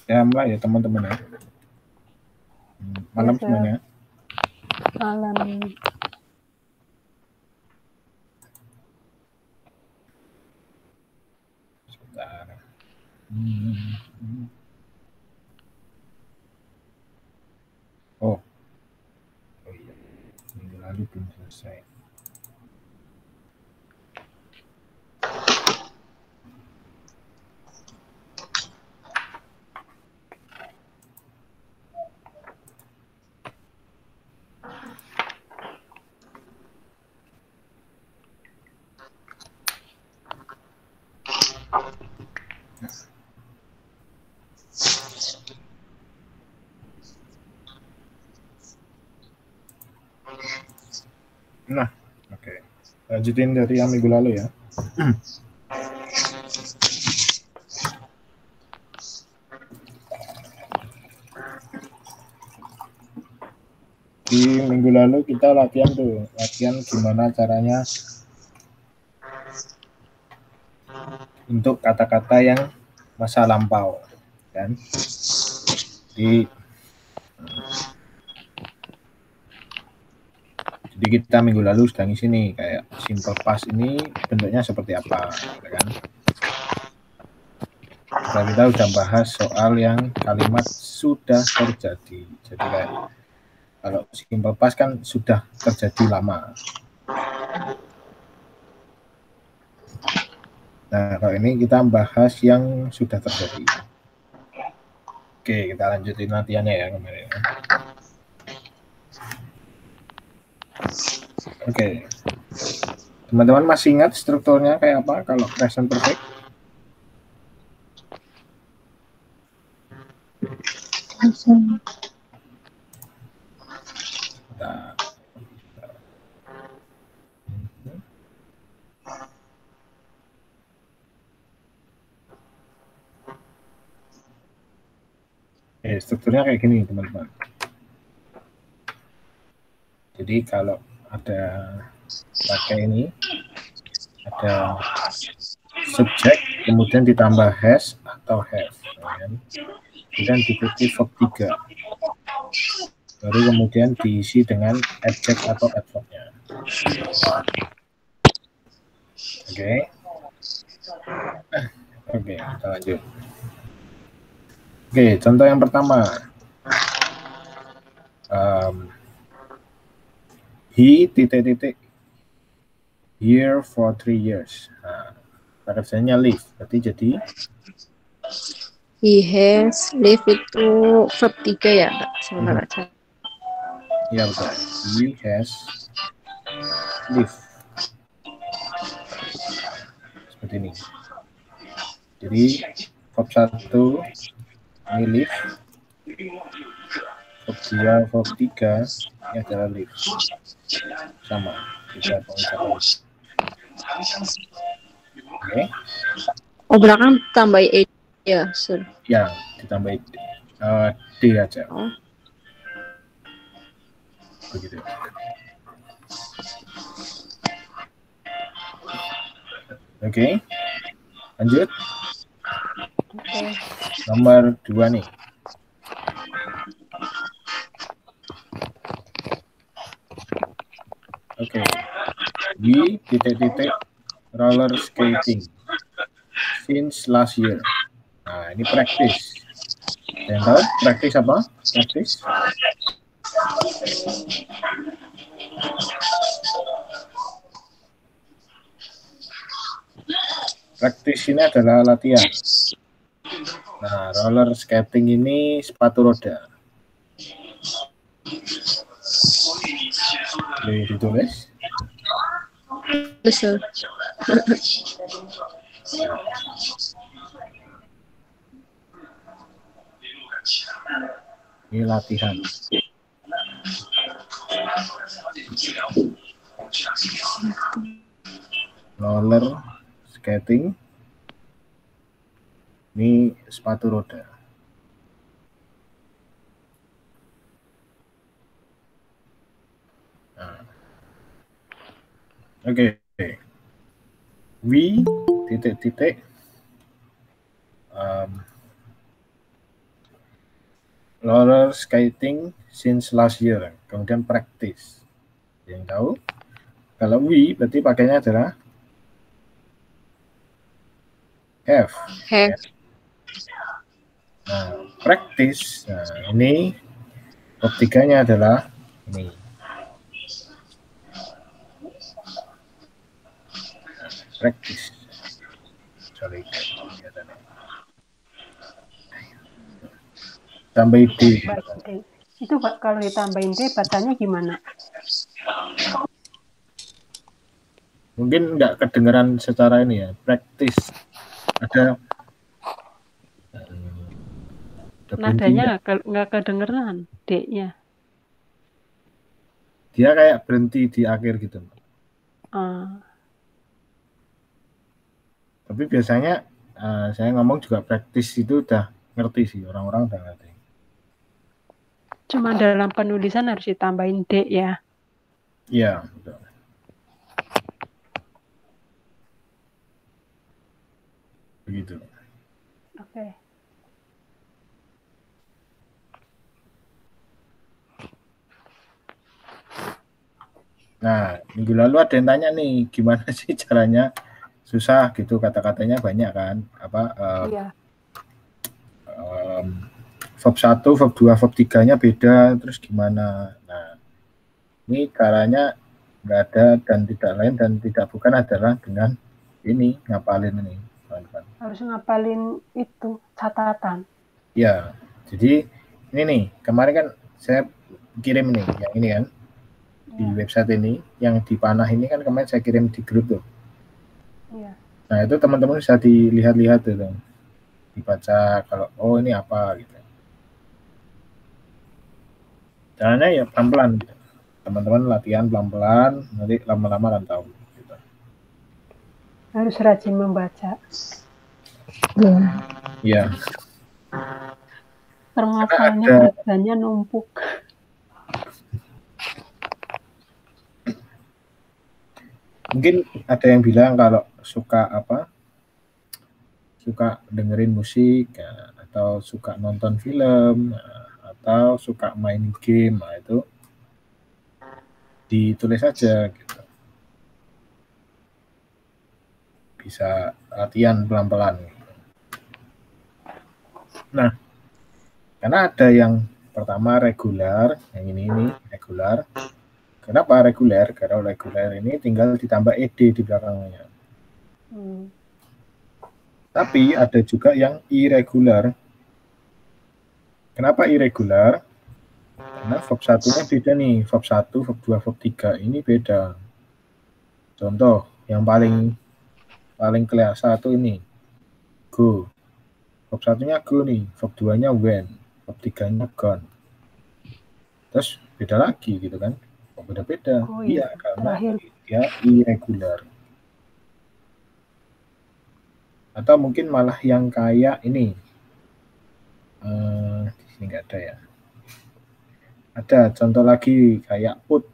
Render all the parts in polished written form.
Ya, mulai ya teman-teman ya. Malam semuanya. Malam. Sebentar. Oh iya, minggu lalu belum selesai. Nah, oke. Lanjutin dari yang minggu lalu ya. Di minggu lalu kita latihan gimana caranya untuk kata-kata yang masa lampau, kan? Jadi kita minggu lalu sudah ngisi nih kayak simple past ini bentuknya seperti apa, ya kan? Kita sudah bahas soal yang kalimat sudah terjadi. Jadi kayak kalau simple past kan sudah terjadi lama. Nah, kalau ini kita bahas yang sudah terjadi. Oke, kita lanjutin latihannya ya kemarin. Oke. Teman-teman masih ingat strukturnya kayak apa kalau present perfect? Nah. Strukturnya kayak gini teman-teman. Jadi kalau ada pakai ini, ada subjek, kemudian ditambah has atau have, kemudian diikuti verb 3, baru kemudian diisi dengan adject atau adverb-nya. Oke, kita lanjut. Oke, contoh yang pertama. He ... here for 3 years. Nah, kerjanya live, berarti jadi He has lived itu verb 3 ya, Kak? Saya baca. Iya betul. He has lived. Seperti ini. Jadi verb 1 ini live. Verb 2, verb 3 ini adalah live. Sama. Bisa pengucapan. Oke. Oh, belakang tambah e ya, sir. Ya, ditambah d aja. Oh. Begitu. Oke. Lanjut. Nomor 2 nih. Oke. We ... roller skating since last year. Nah, ini practice. Dan tahu practice apa? Practice. Practice ini adalah latihan. Nah, roller skating ini sepatu roda. Boleh ditulis? Betul. Ini latihan. Roller skating ini sepatu roda. Nah. Oke. We ... roller skating since last year. Kemudian practice. Yang tahu? Kalau we berarti pakainya adalah have. Have. Nah, practice. Nah, ini verb 3-nya adalah ini. Practice. Sorry. Tambahin D. Itu kalau ditambahin D bacanya gimana? Mungkin nggak kedengeran secara ini ya. Practice. Ada nadanya nggak kedengeran D-nya. Dia kayak berhenti di akhir gitu. Tapi biasanya saya ngomong juga praktis itu udah ngerti sih, orang-orang udah ngerti. Cuma dalam penulisan harus ditambahin D ya? Iya, betul. Begitu. Oke. Nah, minggu lalu ada yang tanya nih, gimana sih caranya susah gitu, kata-katanya banyak kan? Iya. Verb 1, verb 2, verb 3-nya beda, terus gimana? Nah, ini caranya nggak ada dan tidak lain dan tidak bukan adalah dengan ini, ngapalin ini. Harus ngapalin itu, catatan. Ya, jadi ini nih, kemarin kan saya kirim nih, yang ini kan, di website ini, yang di panah ini kan kemarin saya kirim di grup tuh. Iya. Nah, itu teman-teman bisa dilihat-lihat tuh, dibaca kalau, oh ini apa, gitu. Caranya ya pelan-pelan, gitu. Teman-teman latihan pelan-pelan, nanti lama-lama akan tahu. Gitu. Harus rajin membaca. Iya. Penghafalnya kerjanya numpuk. Mungkin ada yang bilang kalau suka dengerin musik ya, atau suka nonton film atau suka main game, nah itu ditulis aja gitu. Bisa latihan pelan-pelan. Nah, karena ada yang pertama regular, yang ini regular. Kenapa reguler? Karena reguler ini tinggal ditambah ed di belakangnya. Tapi ada juga yang irregular. Kenapa irregular? Karena verb 1-nya beda nih. Verb 1, verb 2, verb 3 ini beda. Contoh, yang paling kelihatan satu ini. Go. Verb 1-nya go nih. Verb 2-nya when. Verb 3-nya gone. Terus beda lagi gitu kan. Beda-beda. Iya, karena dia irregular. Atau mungkin malah yang kayak ini. Di sini nggak ada ya. Ada contoh lagi kayak put.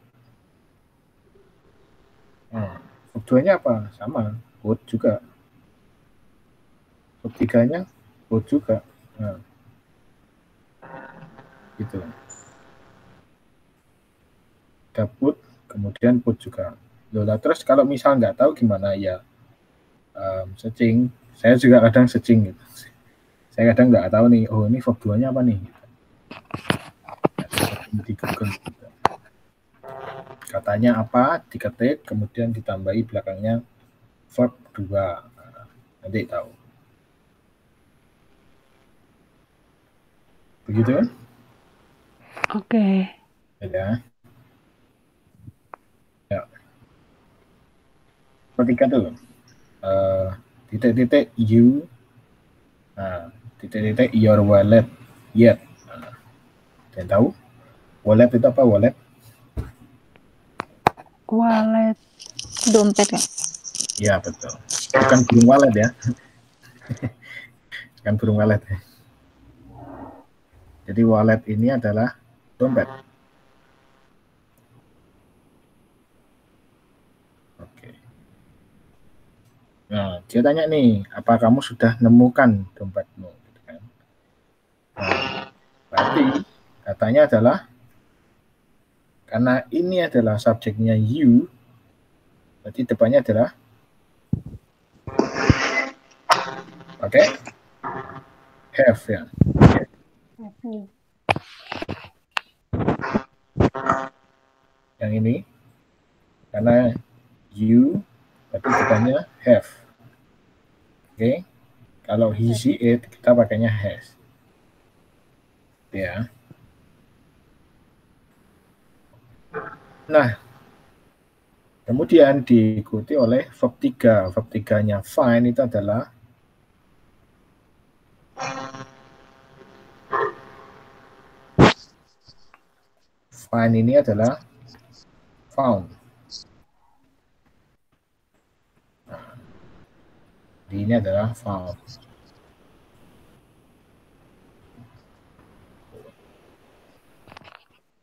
Verb 2-nya apa? Sama. Put juga. Verb 3-nya put juga. Nah. Gitu. Ada put, kemudian put juga. Lola, terus kalau misal nggak tahu gimana ya searching. Saya juga kadang searching gitu. Saya kadang nggak tahu nih, oh ini verb 2-nya apa nih? Di Google gitu. Katanya apa, diketik, kemudian ditambahi belakangnya verb 2. Nah, nanti tahu. Begitu kan? Oke. Ya. Ketika tuh titik-titik you, titik-titik your wallet yet. Kalian tahu wallet itu apa? Wallet dompet kan? Ya betul, bukan burung walet ya. Bukan burung walet ya. Jadi wallet ini adalah dompet. Oke. Nah, dia tanya nih, apa kamu sudah nemukan dompetmu? Gitu kan. Nah, berarti katanya adalah karena ini adalah subjeknya you, berarti depannya adalah pakai have ya. Yang ini karena you berarti depannya have. Oke. Kalau he, she, it kita pakainya has. Ya. Nah, kemudian diikuti oleh verb 3. Verb 3-nya find itu adalah find ini adalah found. Nah, ini adalah found.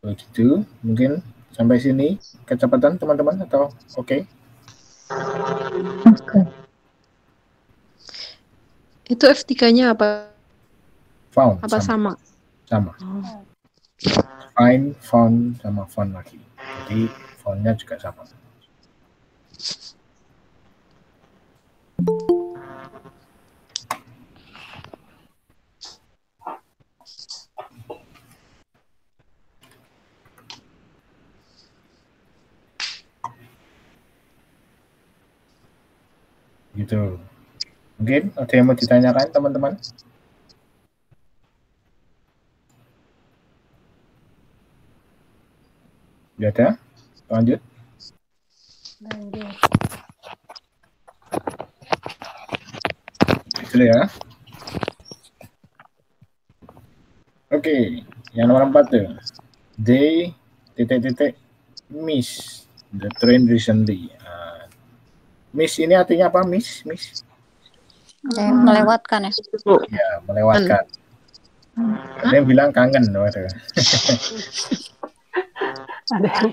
Begitu, mungkin sampai sini kecepatan teman-teman atau oke? Oke. Itu F3-nya apa? Found Apa sama? Sama. Oh. Find, found, sama found lagi. Jadi found-nya juga sama. Gitu. Mungkin ada yang mau ditanyakan teman-teman? Tidak ada? Lanjut. Itu ya. Oke, yang nomor 4 tuh. They miss the train recently. Miss ini artinya apa? Miss? Melewatkan ya. Ya, melewatkan. Ada yang bilang kangen. Waduh. Ada yang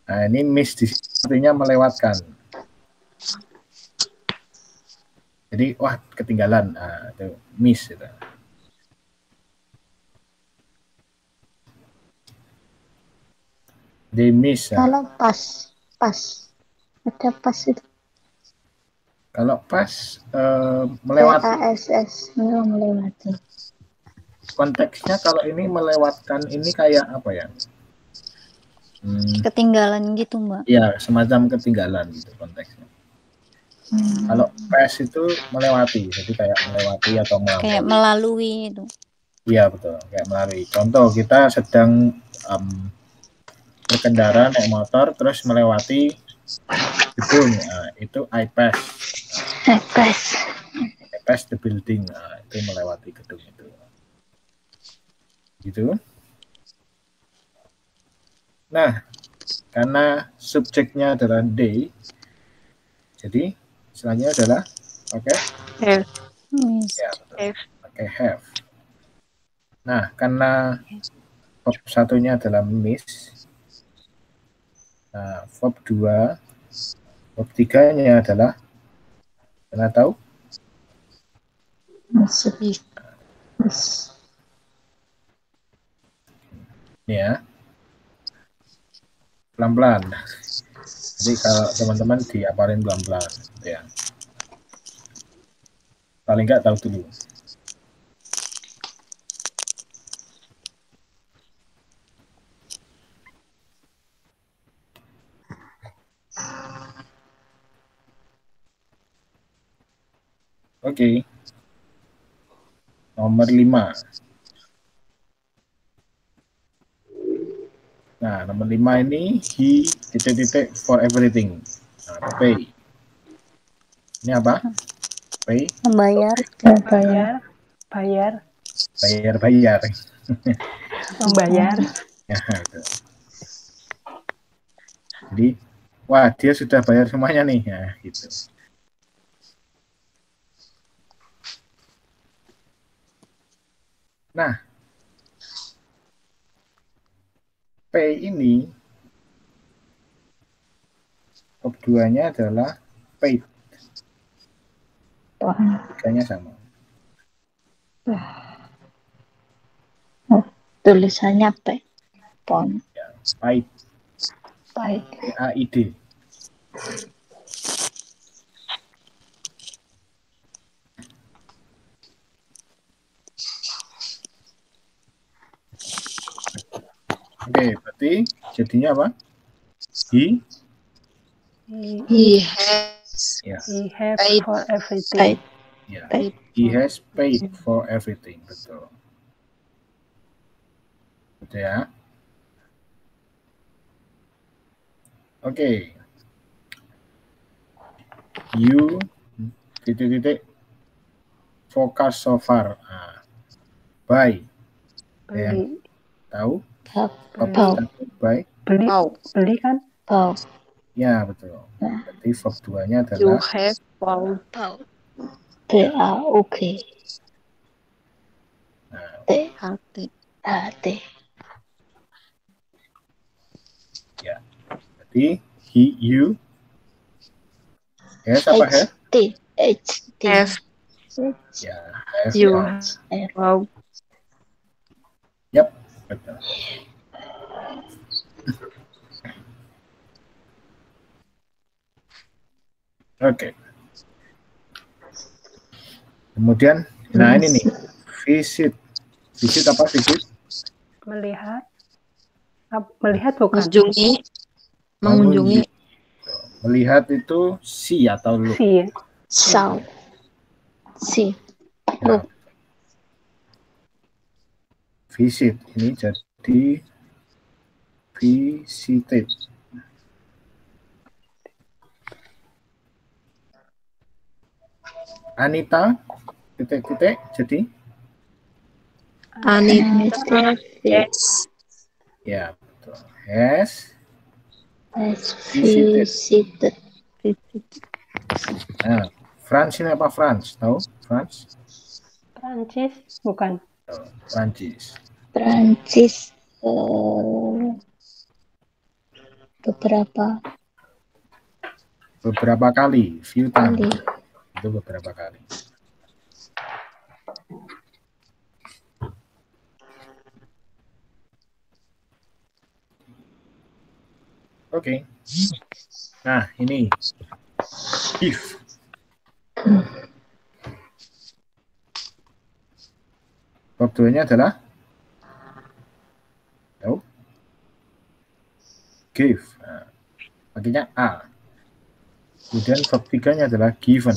Nah, ini miss di sini artinya melewatkan. Jadi, wah, ketinggalan. Nah, itu miss. Gitu. They miss. Kalau pas ada pas itu. Kalau pas melewati. PASS melewati. Konteksnya kalau ini melewatkan ini kayak apa ya? Ketinggalan gitu, Mbak. Ya, semacam ketinggalan gitu konteksnya. Kalau pass itu melewati, jadi kayak melewati atau melampaui. Kayak melalui itu. Iya betul, kayak melalui. Contoh kita sedang berkendara naik motor terus melewati gedung, itu I pass. I pass the building, itu melewati gedung itu. Gitu. Nah, karena subjeknya adalah they, jadi selanjutnya adalah pakai Have. ya, betul. Have. Pakai have. Nah, karena verb satunya adalah miss, nah, verb 2, verb 3-nya adalah, pernah tahu? Miss. Ya, pelan-pelan. Jadi kalau teman-teman diapalin pelan-pelan, ya. Paling nggak tahu dulu. Oke. Nomor 5. Nah, nomor 5 ini he for everything. Nah, pay. Ini apa? Pay. Membayar. bayar, Bayar. membayar. Ya, gitu. Jadi, wah dia sudah bayar semuanya nih, ya gitu. Nah, pay ini Verb 2-nya adalah paid. Tiga-nya sama. Tulisannya P. Pon. Ya, paid. Baik. PAID. Oke, berarti jadinya apa? He, He has Ya, he have paid. for everything. Paid. ya. Paid. He has paid for everything. Betul. Betul ya. Oke. You titik-titik focus so far. Nah, buy. Beli, Tahu? Bau. Verb Bau. satu buy. beli, Wow. beli kan? Bau. Ya, betul. Nah. Berarti verb 2-nya You adalah have bought. BAUG. nah, Hati. TAT. ya. Berarti he, you. Has apa have? HT. HT. Have Ya, have you bought. bought. Yap, betul. Oke. Kemudian, nah ini nih, visit. Visit apa visit? Melihat, melihat bukan? Mengunjungi. Melihat itu see atau look. Si, Saw. Si. Nah, visit ini jadi visited. Anita titik-titik jadi Anita yes. ya betul. Has Has visited. visited. Nah, France ini apa France? Tahu? France? Prancis bukan? Prancis. Prancis. Beberapa Kali, few times. kali. Itu beberapa kali. Oke. Nah, ini give. Verb 2-nya adalah tahu? Give. Nah, pakainya A. Kemudian verb 3-nya adalah given.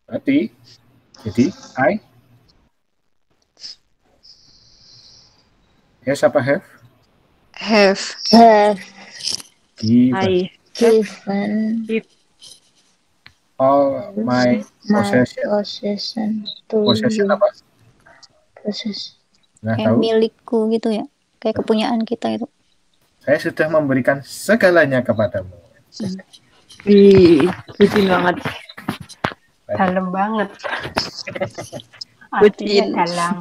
Berarti jadi I has apa have? Have Given. I Given All my possession. possession to Possession you. apa? Possession. Nah, Kayak tahu? milikku gitu ya, kayak kepunyaan kita itu. Saya sudah memberikan segalanya kepadamu. Wih, lucu banget. Dalam banget. Bucin. Artinya dalam.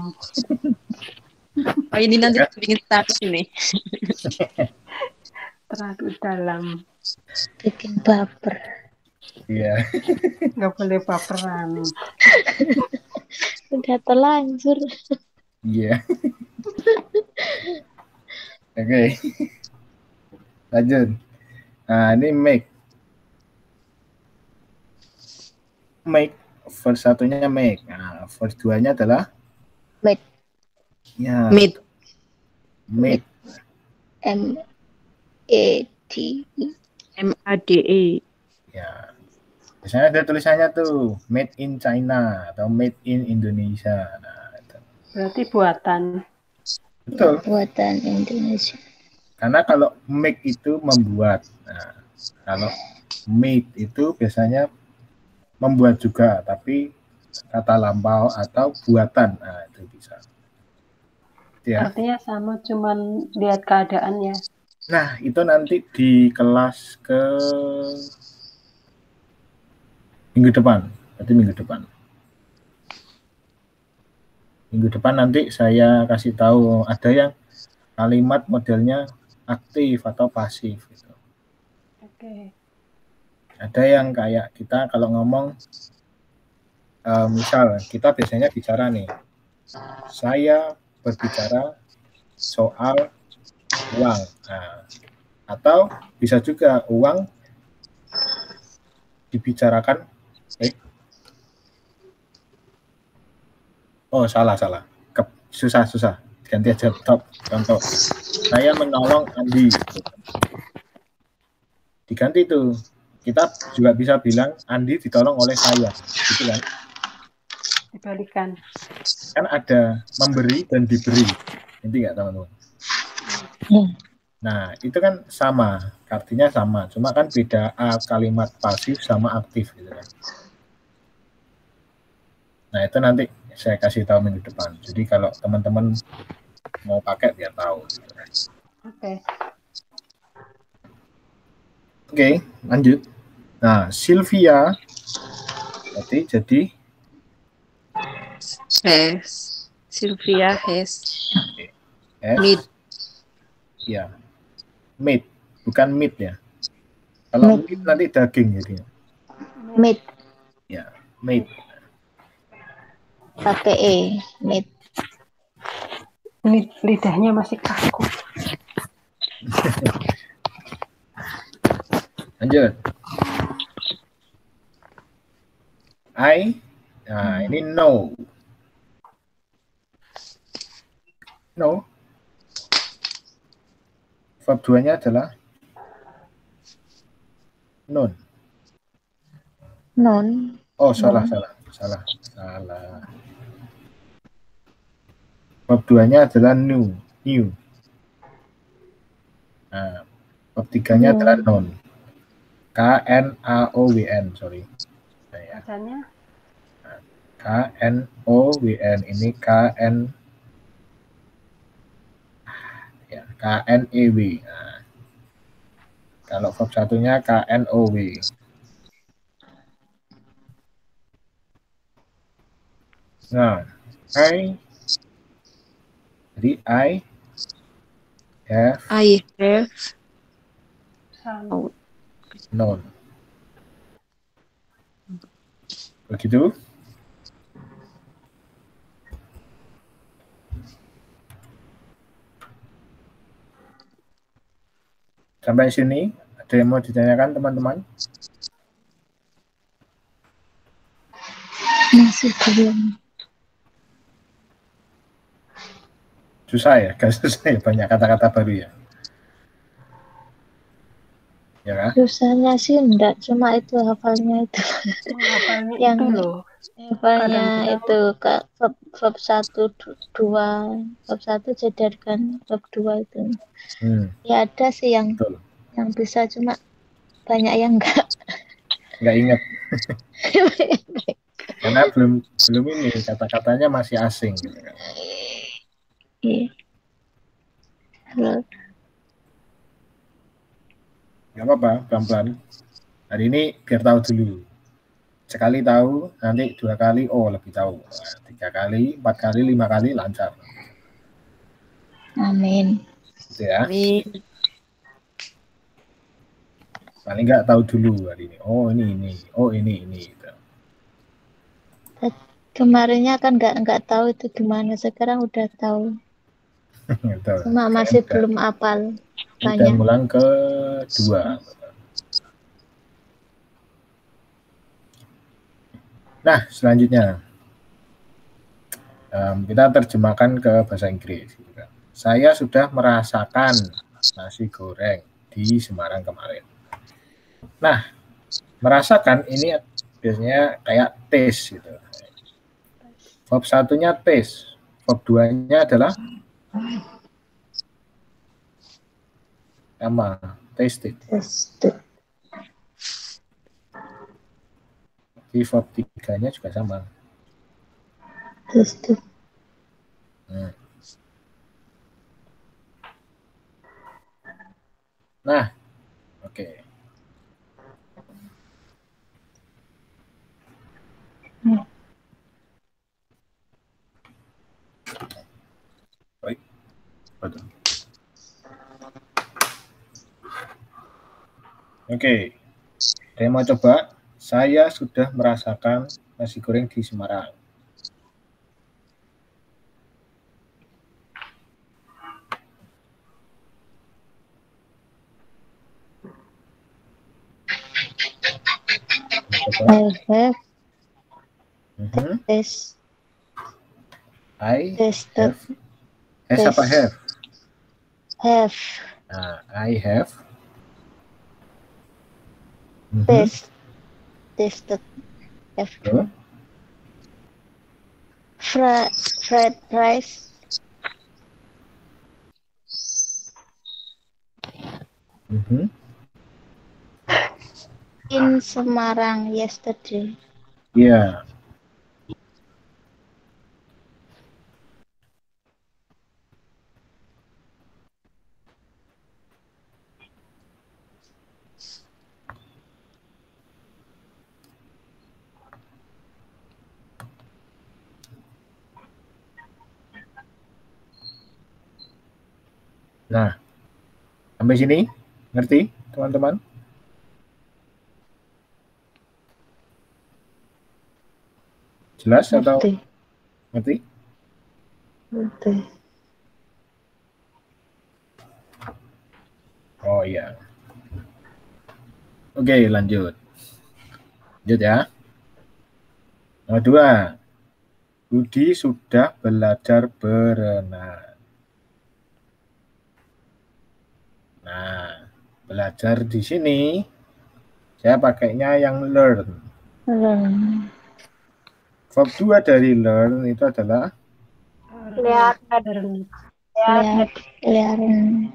Oh, ini nanti bikin status ini. Terlalu dalam. Bikin baper. Iya. Nggak boleh baperan. Udah terlanjur. Iya. Oke. Lanjut. Nah, ini make. Make. Verse 1-nya make. Nah, verse 2-nya adalah Made. ya. Meet. Make. MADE. MADE. Ya. Biasanya ada tulisannya tuh made in China atau made in Indonesia. Nah, itu. Berarti buatan. Betul. Buatan Indonesia. Karena kalau make itu membuat. Nah, kalau made itu biasanya membuat juga, tapi kata lampau atau buatan. Nah, itu bisa. Ya. Artinya sama, cuman lihat keadaannya. Nah, itu nanti di kelas ke minggu depan. Berarti minggu depan. Minggu depan nanti saya kasih tahu ada yang kalimat modelnya aktif atau pasif gitu. Oke. Ada yang kayak kita kalau ngomong misal kita biasanya bicara nih, saya berbicara soal uang. Nah, atau bisa juga uang dibicarakan oh salah susah ganti aja contoh saya menolong Andi diganti itu kita juga bisa bilang Andi ditolong oleh saya gitu kan, Dibalikan. kan ada memberi dan diberi, ngerti nggak teman-teman? Nah itu kan sama, artinya sama, cuma kan beda kalimat pasif sama aktif gitu kan. Nah itu nanti saya kasih tahu minggu depan. Jadi kalau teman-teman mau pakai biar tahu. Oke, lanjut. Nah Sylvia jadi Sylvia has S, meat. ya meat, bukan meat ya. Kalau meat nanti daging jadi. Meat. Ya, meat. Pakai E. Meat. Lidahnya masih kaku. Lanjut. Nah ini no. No. Verb 2-nya adalah non. Non. Oh, salah. Verb 2-nya adalah new. Nah, verb 3-nya adalah non. KNAOWN, sorry. Bacanya? KNOWN, ini KNEW. Nah, kalau verb satunya KNOW. Nah, jadi I have known. Begitu? Sampai sini, ada yang mau ditanyakan teman-teman? Masih belum. Susah ya? Gak susah ya? Banyak kata-kata baru ya? Ya kan? Susahnya sih enggak, cuma itu hafalnya itu. Hafalnya yang itu loh. hafalnya itu verb 1, 2. Verb 1 jadikan verb 2 itu. Ya ada sih yang betul, yang bisa, cuma banyak yang enggak ingat. Karena belum ini kata-katanya masih asing gitu kan. Iya. Halo. Gak apa-apa, pelan-pelan. Hari ini biar tahu dulu. Sekali tahu, nanti 2 kali, lebih tahu. 3 kali, 4 kali, 5 kali, lancar. Amin. Gitu ya. Amin. Paling nggak tahu dulu hari ini. Ini. Gitu. Kemarinnya kan nggak tahu itu gimana, sekarang udah tahu. Cuma masih belum hafal. Udah ngulang kedua. Nah, selanjutnya kita terjemahkan ke bahasa Inggris. Saya sudah merasakan nasi goreng di Semarang kemarin. Nah, merasakan ini biasanya kayak taste gitu. Verb 1-nya taste, verb 2-nya adalah sama, tasted. Di verb 3-nya juga sama. Nah, oke. Baik. Betul. Oke. Saya mau coba. Saya sudah merasakan nasi goreng di Semarang. I have Mhm. tasted I have. Has apa have? have Nah, I have. Mhm. tasted have Tuh. fried rice Mhm. in Semarang yesterday. Iya. Nah, sampai sini ngerti, teman-teman? Jelas atau ngerti? Ngerti. Oh iya. Oke, lanjut. Lanjut ya. Nomor 2. Budi sudah belajar berenang. Nah, belajar di sini saya pakainya yang learn. Verb 2 dari learn itu adalah Learn.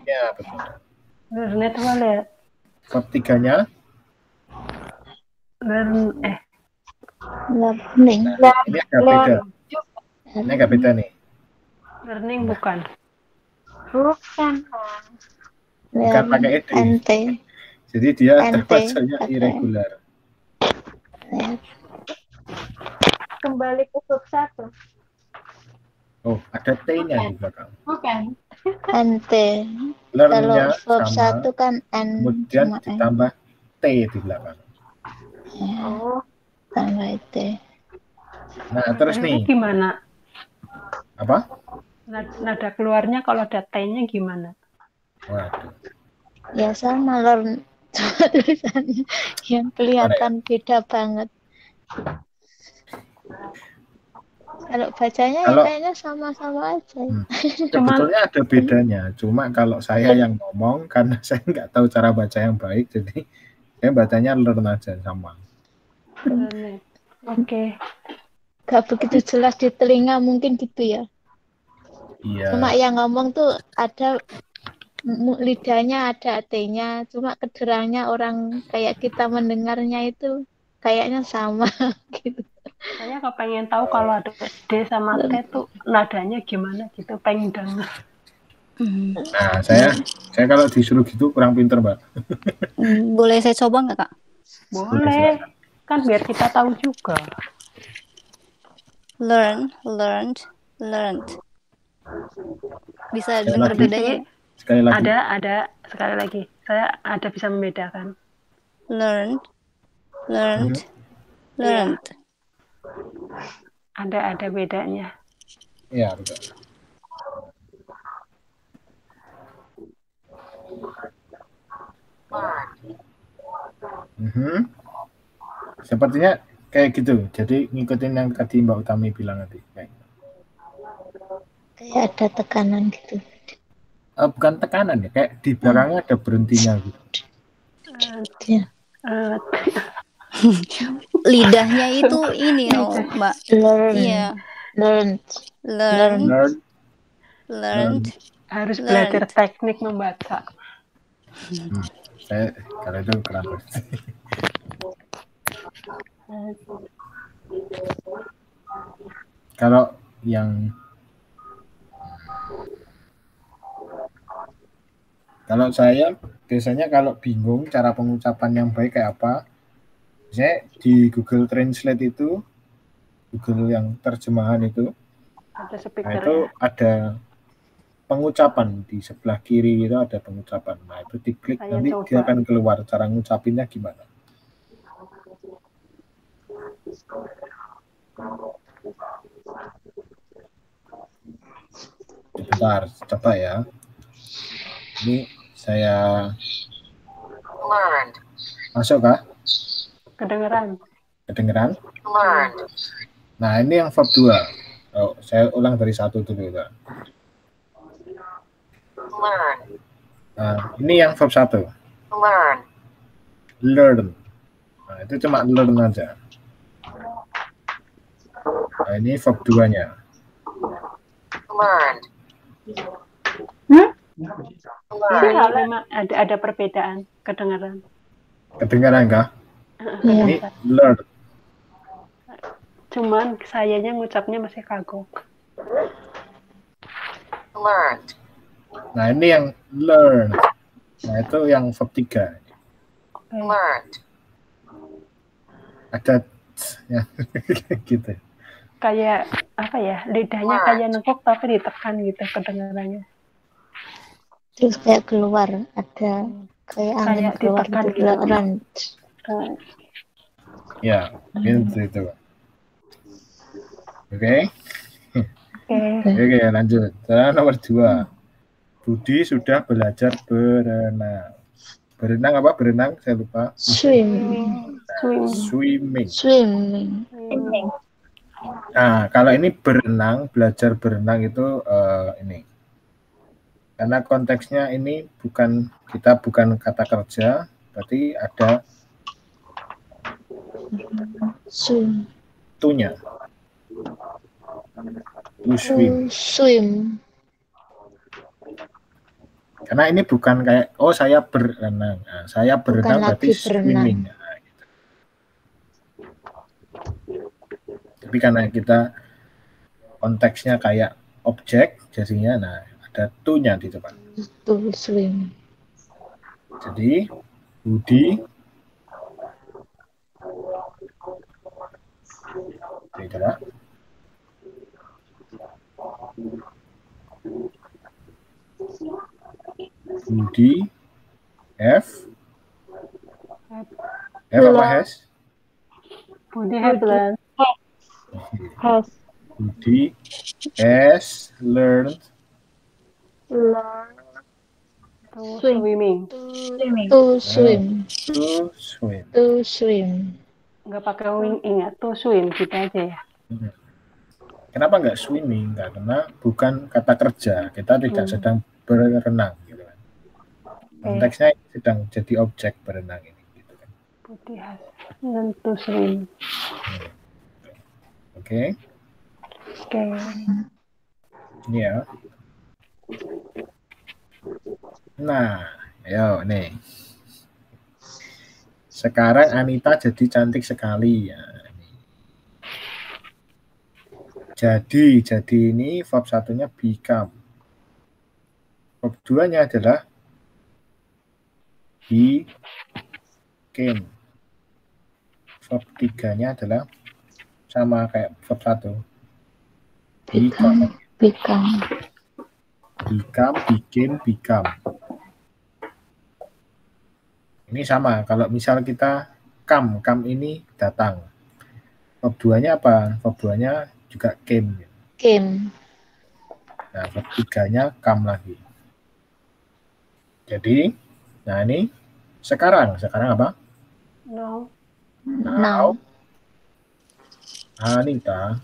ya, betul. Learn itu apa? Verb 3-nya Learning. ini agak beda. Ini agak beda nih. Learning bukan. Bukan pakai ed. NT. Jadi dia NT, termasuknya pakai. irregular. Kembali ke verb 1. Oh, ada T-nya di belakang. Bukan. NT. Learn-nya Kalau verb sama, 1 kan N kemudian sama N. ditambah T di belakang. Tambah T. Nah, terus nih. Gimana? Apa? Nada keluarnya kalau ada T-nya gimana? Waduh. Ya sama learn. Cuma tulisannya yang kelihatan beda banget. Kalau bacanya ya kayaknya sama-sama aja. Sebetulnya ada bedanya. Cuma kalau saya yang ngomong, karena saya nggak tahu cara baca yang baik, jadi saya bacanya learn aja sama. Oke. Gak begitu jelas di telinga mungkin gitu ya. Iya. Cuma yang ngomong tuh ada lidahnya ada T-nya, cuma kedengarannya orang kayak kita mendengarnya itu kayaknya sama gitu. Saya kepengen tahu kalau ada D sama T tuh nadanya gimana gitu, pengen denger. Nah, saya kalau disuruh gitu kurang pinter, Mbak. Boleh saya coba nggak, Kak? Boleh. Kan biar kita tahu juga. Learn, learned, learned. Bisa dengar bedanya? Sekali lagi. Ada sekali lagi. Saya ada bisa membedakan. Learned, learned, learned. Ada bedanya. Iya, betul. Sepertinya kayak gitu. Jadi ngikutin yang tadi Mbak Utami bilang tadi. Kayak ada tekanan gitu. Bukan tekanan ya, kayak di belakangnya ada berhentinya gitu. Lidahnya itu ini loh, Mbak. Learn. Iya. Learned. Harus belajar teknik membaca. Saya kalau itu kurang. Kalau yang kalau saya biasanya kalau bingung cara pengucapan yang baik kayak apa, saya di Google Translate itu, Google yang terjemahan itu, Ada nah itu ada pengucapan di sebelah kiri itu ada pengucapan. Nah, itu diklik Saya nanti coba. dia akan keluar. Cara ngucapinnya gimana? Sebentar, coba ya. Ini saya masuk kah? Kedengeran. Kedengeran? Nah, ini yang verb 2. Oh, saya ulang dari 1 dulu ya. Nah, ini yang verb 1. Learn. Nah, itu cuma learn aja. Nah, ini verb 2-nya. Ini memang ada perbedaan kedengeran. Kedengaran kah? Iya. Ini learn. Cuman sayanya ngucapnya masih kagok. Nah, ini yang learn. Nah, itu yang verb 3. Ada ya gitu. Kayak apa ya? Lidahnya kayak nengkok tapi ditekan gitu kedengarannya. Terus kayak keluar, ada kayak angin Kayak keluar ditekan gitu. gitu. Learn. Ya, itu. Oke. Oke, lanjut. Cara nomor 2. Budi sudah belajar berenang. Berenang apa? Berenang? Saya lupa. Swimming. Swimming. Nah, kalau ini berenang, belajar berenang itu ini. Karena konteksnya ini bukan kata kerja, berarti ada to-nya. To swim. Karena ini bukan kayak saya berenang. Nah, saya berenang berarti swimming. Nah, gitu. Tapi karena kita konteksnya kayak objek jadinya, nah ada to-nya di depan. To swim. Jadi Budi tidak. Budi F apa has? Budi have learned. Budi has learned Swimming. To swim. Nggak pakai wing ingat to swim gitu aja ya. Kenapa nggak swimming? Karena bukan kata kerja. Kita tidak sedang berenang gitu kan. Konteksnya sedang jadi objek berenang ini gitu kan. Budi has learned to swim. Oke. Ini ya. Nah, ayo nih. Sekarang Anita jadi cantik sekali ya. Jadi ini verb 1-nya become. Verb 2-nya adalah became. Verb 3-nya adalah sama kayak verb 1. Become, became. Ini sama, kalau misal kita come ini datang. Verb 2-nya apa? Verb 2-nya juga came. Nah, verb 3-nya come lagi. Jadi, nah ini sekarang apa? Now. Anita.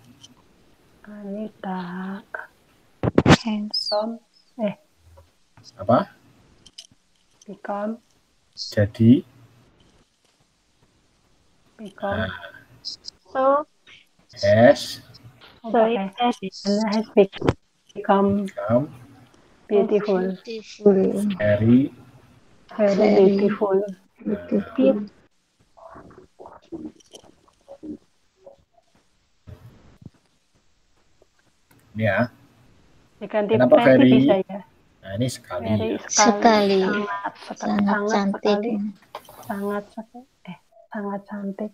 Apa? Become. Jadi. Become. Has become beautiful. Very beautiful. Ya. Diganti Kenapa very very? bisa ya. Nah, ini sekali. Sekali. Sangat cantik. Sangat cantik.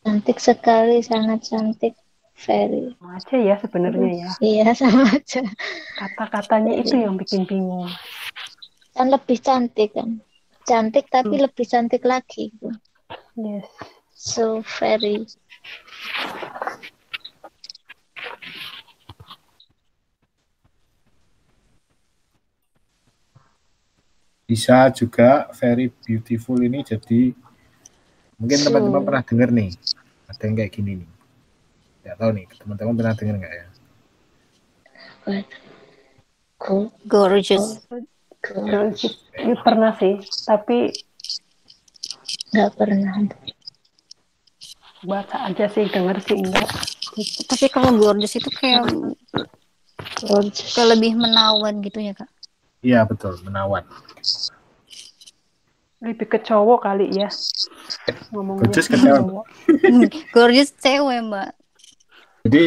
Cantik sekali, sangat cantik. Very. Sama aja ya sebenarnya ya. Iya, sama aja. Kata-katanya itu yang bikin bingung. Kan lebih cantik kan. Cantik tapi lebih cantik lagi. Yes. So very. Bisa juga very beautiful ini jadi mungkin teman-teman pernah dengar nih. Ada yang kayak gini nih. Nggak tahu nih, teman-teman pernah dengar nggak ya? Gorgeous. Gorgeous. Ini pernah sih, tapi Nggak pernah. baca aja sih, denger sih enggak. Tapi kalau gorgeous itu kayak Gorgeous. lebih menawan gitu ya, Kak. Iya betul, menawan. Lebih ke cowok kali ya. Ngomongnya Gorgeous ke cowok. Gorgeous cewek, Mbak. Jadi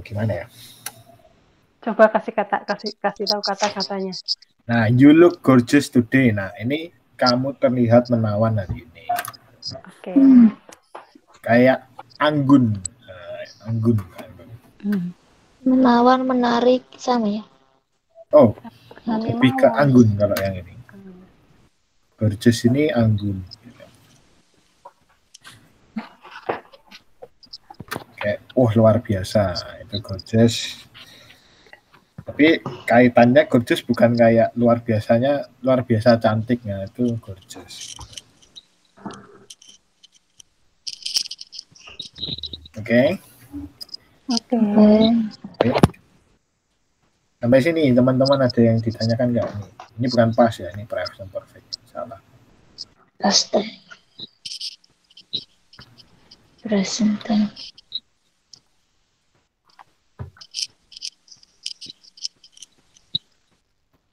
gimana ya? Coba kasih tahu kata-katanya. Nah, you look gorgeous today. Nah, ini kamu terlihat menawan hari ini. Oke. Kayak anggun. Anggun. Menawan, menarik, sama ya. Oh, lebih ke anggun kalau yang ini. Gorgeous ini anggun. Kayak, luar biasa. Itu gorgeous. Tapi kaitannya gorgeous bukan kayak luar biasa cantiknya, itu gorgeous. Oke. Sampai sini teman-teman ada yang ditanyakan nggak nih? Ini bukan pas ya, ini present perfect. Salah. Present.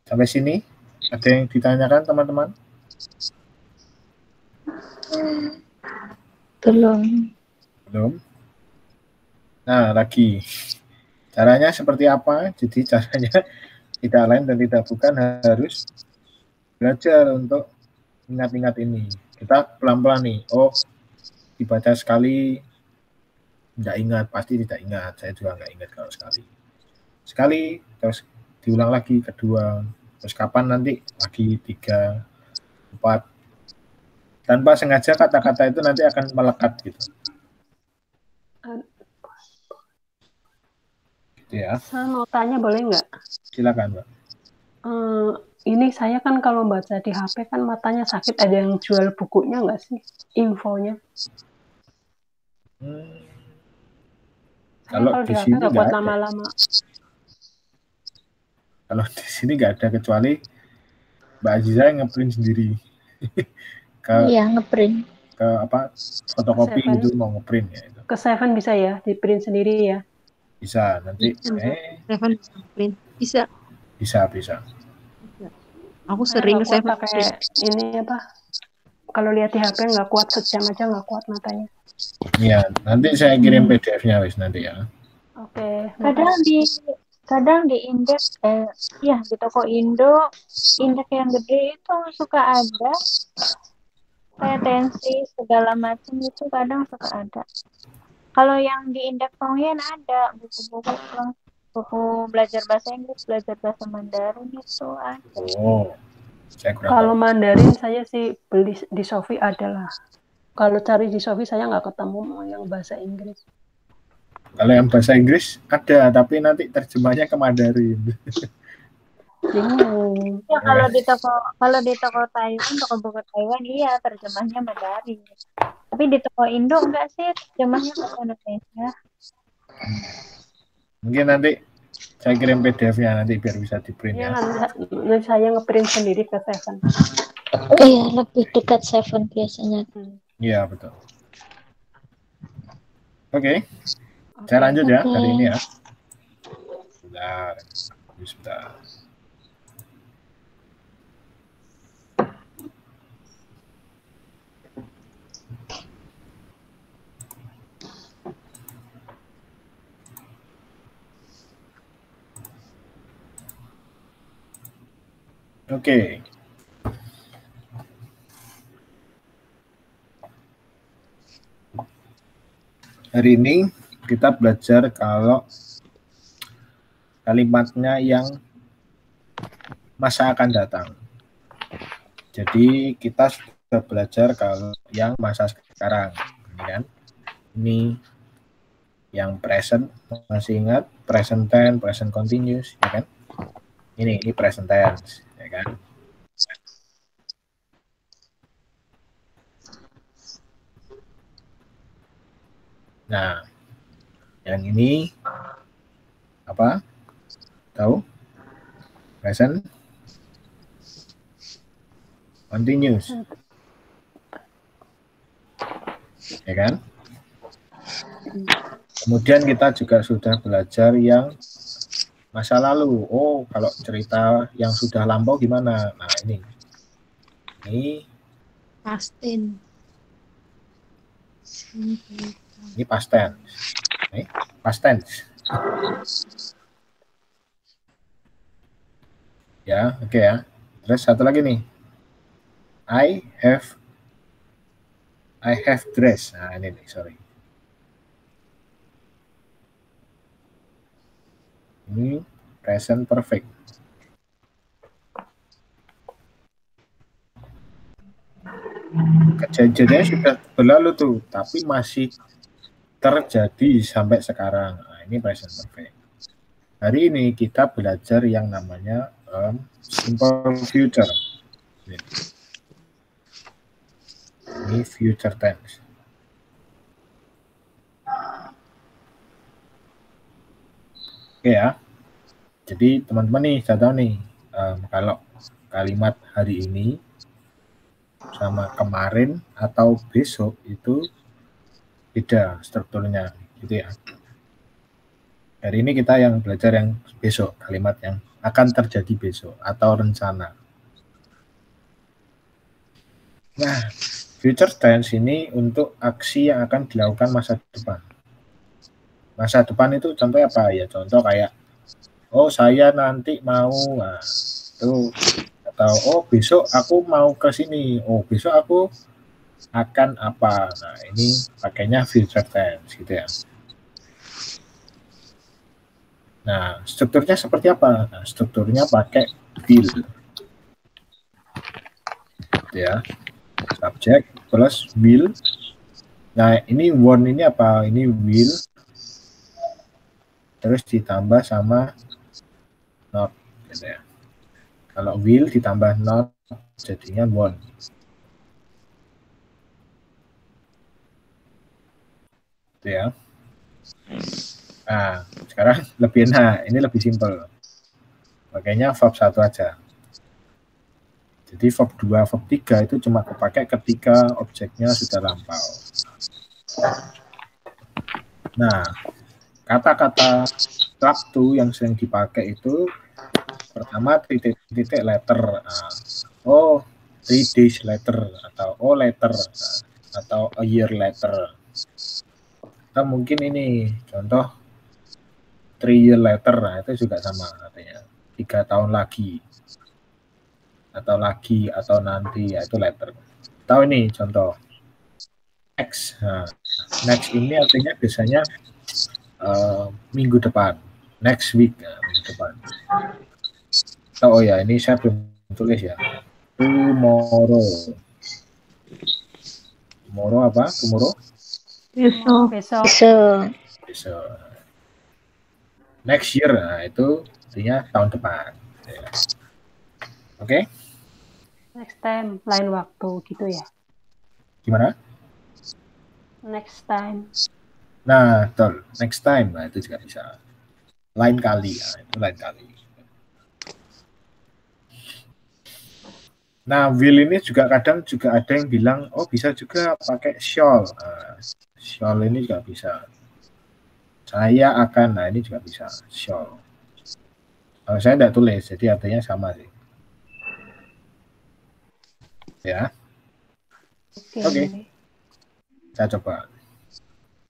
Sampai sini ada yang ditanyakan teman-teman? Belum. Nah, lagi. Caranya seperti apa? Jadi caranya tidak lain dan tidak bukan harus belajar untuk ingat-ingat ini. Kita pelan-pelan nih. Oh, dibaca sekali tidak ingat, pasti tidak ingat. Saya juga nggak ingat kalau sekali, terus diulang lagi kedua, terus kapan nanti lagi 3, 4. Tanpa sengaja kata-kata itu nanti akan melekat gitu. Gitu ya. Saya mau tanya boleh nggak? Silakan, Mbak. Ini saya kan kalau baca di HP kan matanya sakit. Ada yang jual bukunya nggak sih? Infonya? Kalau di di HP sini nggak nggak buat ada. lama-lama. Kalau di sini nggak ada kecuali Mbak Aziza yang ngeprint sendiri. Iya, ngeprint. Ke fotokopi Seven. itu mau ngeprint ya itu. Ke Seven bisa ya, di print sendiri ya? Bisa nanti. Seven bisa print. Bisa. Aku sering Saya Seven nggak kuat pakai ini kalau lihat di HP nggak kuat, sejam aja nggak kuat matanya. Iya, nanti saya kirim PDF-nya wis nanti ya. Oke. Kadang di indeks di toko indeks yang gede itu suka ada kayak tensi segala macam itu kadang suka ada. Kalau yang di indeks Tongyen ada buku belajar bahasa Inggris, belajar bahasa Mandarin itu ada. Saya kurang Kalau tahu. Mandarin saya sih beli di Shopee adalah. Kalau cari di Shopee saya nggak ketemu yang bahasa Inggris. Kalau yang bahasa Inggris ada, tapi nanti terjemahnya ke Mandarin. Bingung. Ya kalau di toko Taiwan, toko buku Taiwan iya terjemahnya Mandarin. Tapi di toko Indo enggak sih terjemahnya bahasa Indonesia. Mungkin nanti saya kirim PDF-nya nanti biar bisa di print ya. Nanti saya ngeprint sendiri ke Seven. Iya, lebih dekat Seven biasanya. Iya, betul. Oke. Saya lanjut ya hari ini ya. Sebentar. Oke. Hari ini kita belajar kalau kalimatnya yang masa akan datang. Jadi kita sudah belajar kalau yang masa sekarang, ini kan? Ini yang present, masih ingat present tense, present continuous, ya kan? Ini present tense, ya kan? Nah, yang ini apa? Tahu? Present continuous, ya kan? Kemudian kita juga sudah belajar yang masa lalu. Oh, kalau cerita yang sudah lampau gimana? Nah, ini Pastin. ini past tense. Past tense. Ya, oke ya. Terus satu lagi nih. I have dress. Nah, ini nih, sorry. Ini present perfect. Kejadiannya sudah berlalu tuh, tapi masih terjadi sampai sekarang. Nah, ini present perfect. Hari ini kita belajar yang namanya simple future. Ini future tense. Oke ya. Jadi teman-teman nih, saya tahu nih, kalau kalimat hari ini sama kemarin atau besok itu beda strukturnya, gitu ya. Hari ini kita yang belajar yang besok, kalimat yang akan terjadi besok atau rencana. Nah, future tense ini untuk aksi yang akan dilakukan masa depan. Masa depan itu contohnya apa ya? Contoh kayak, oh saya nanti mau, nah, itu, atau oh besok aku mau ke sini, oh besok aku akan apa. Nah, ini pakainya future tense, gitu ya. Nah, strukturnya seperti apa? Nah, strukturnya pakai will. Gitu ya. Subject plus will. Nah, ini want ini apa? Ini will. Terus ditambah sama not, gitu ya. Kalau will ditambah not, jadinya want. Gitu ya. Nah, sekarang ini lebih simpel. Makanya verb 1 aja. Jadi verb 2, verb 3 itu cuma kepakai ketika objeknya sudah lampau. Nah, kata-kata waktu yang sering dipakai itu pertama titik-titik letter. Nah, oh, 3 days later, atau oh letter, atau a year later. Atau mungkin ini contoh 3 year later, nah itu juga sama artinya 3 tahun lagi, atau nanti, yaitu later. Tahu ini contoh next. Nah, next ini artinya biasanya minggu depan, next week, minggu depan. Oh ya, ini saya belum tulis ya. Tomorrow apa? Tomorrow? Besok. Next year, nah itu artinya tahun depan. Ya. Oke? Next time, lain waktu gitu ya. Gimana? Next time. Nah, betul. Next time, nah itu juga bisa. Lain kali, nah, itu lain kali. Nah, will ini juga kadang juga ada yang bilang, oh bisa juga pakai shall. Nah, shall ini juga bisa. Saya akan, nah ini juga bisa. Shall. Saya tidak tulis, jadi artinya sama sih. Ya. Oke. Saya coba.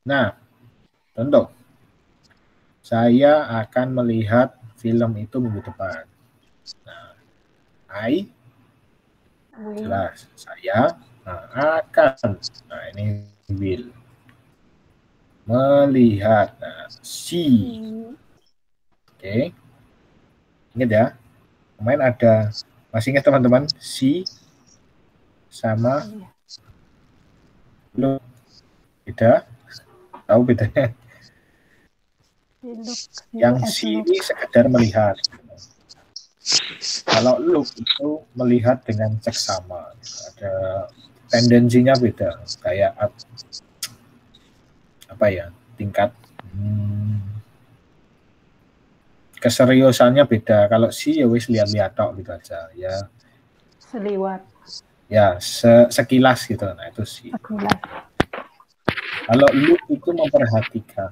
Nah, contoh. Saya akan melihat film itu minggu depan. Nah, jelas. Saya akan. Nah, ini will. Melihat. Nah, see. Oke. Ingat ya. Kemarin ada, masih ingat teman-teman? See sama look. Beda? Tahu bedanya? Yang see ini sekedar melihat. Kalau look itu melihat dengan seksama. Ada tendensinya beda. Kayak apa ya? Tingkat keseriusannya beda. Kalau see ya wis lihat-lihat tok gitu aja ya. Seliwat. Ya, sekilas gitu. Nah, itu sih. Sekilas. Kalau look itu memperhatikan.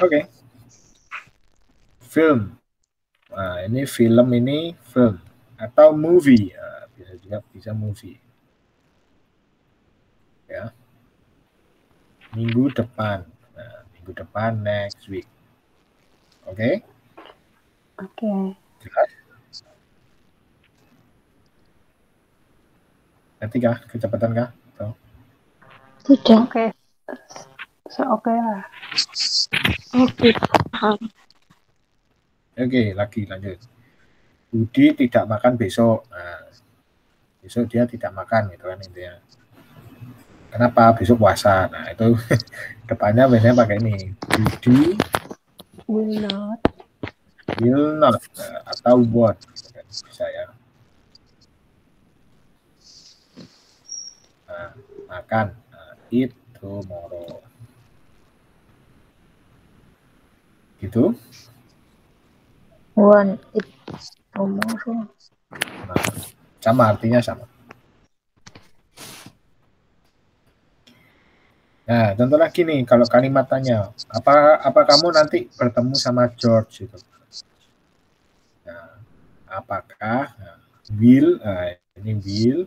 Oke. Film. Nah, ini film, ini film atau movie. Nah, bisa juga bisa movie. Ya. Minggu depan. Nah, minggu depan next week. Oke? Oke. Jelas? Nanti kah? Kecepatan kah? Atau? Tidak. Oke. Oke lah. Oke, paham. Oke, lagi lanjut. Budi tidak makan besok. Nah, besok dia tidak makan gitu kan intinya. Kenapa? Besok puasa. Nah, itu depannya biasanya pakai ini. Budi Will not. Atau what gitu kan, bisa ya. Nah, makan. Nah, eat tomorrow. Gitu. One it tomorrow. Nah, sama artinya sama. Nah, contoh lagi nih, kalau kalimat tanya, apa kamu nanti bertemu sama George gitu. Nah, apakah will, ini will